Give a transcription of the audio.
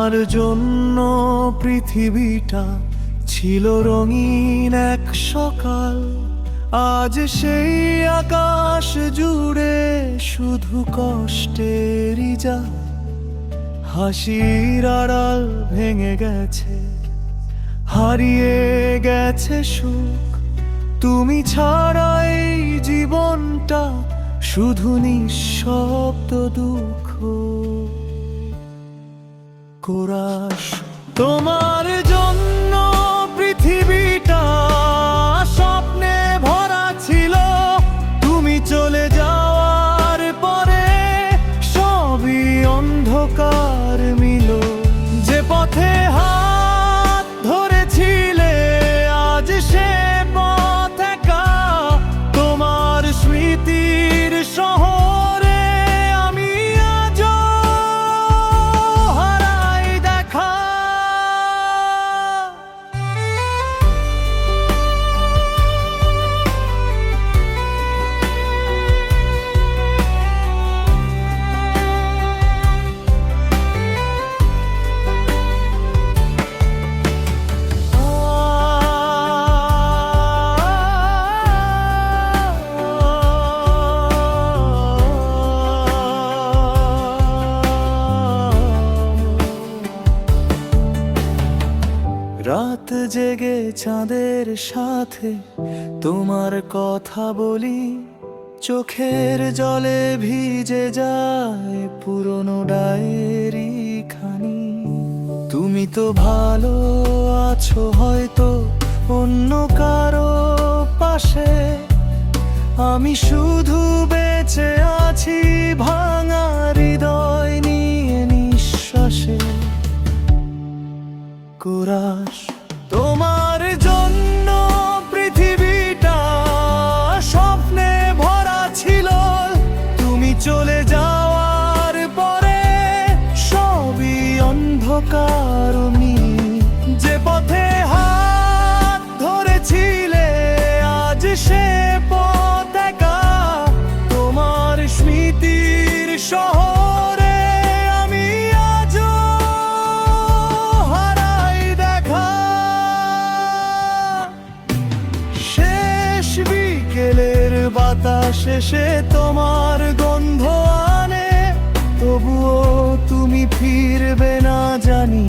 তোমার জন্য পৃথিবীটা ছিল রঙিন এক সকাল। আজ সেই আকাশ জুড়ে শুধু কষ্টেরই জাল। হাসির আড়াল ভেঙে গেছে, হারিয়ে গেছে সুখ। তুমি ছাড়া এই জীবনটা শুধু নিঃশব্দ দুঃখ। কোরাস, তোমার জন্য পৃথিবীটা স্বপ্নে ভরা ছিল। তুমি চলে যাওয়ার পরে সবই অন্ধকার মিল। যে পথে হাত ধরেছিলে আজ সে পথ একা। তোমার স্মৃতির শহরে আমি আজও হারাই দেখা। রাত জেগে চাঁদের সাথে তোমার কথা বলি। চোখের জলে ভিজে যায় পুরনো ডায়েরি খানি। তুমি তো ভালো আছো হয়তো অন্য কারো পাশে। আমি শুধু বেঁচে আছি ভাঙা হৃদয় নিয়ে নিঃশ্বাসে। কোরাস, তোমার জন্য পৃথিবীটা স্বপ্নে ভরা ছিল। তুমি চলে যাওয়ার পরে সবই অন্ধকার মিল। যে পথে হাত ধরেছিলে আজ সে পথ একা। তোমার স্মৃতির শহরে আমি আজও হারাই দেখা। শেষ বিকেলের বাতাস এসে তোমার গন্ধ আনে। তবুও তুমি ফিরবে না জানি।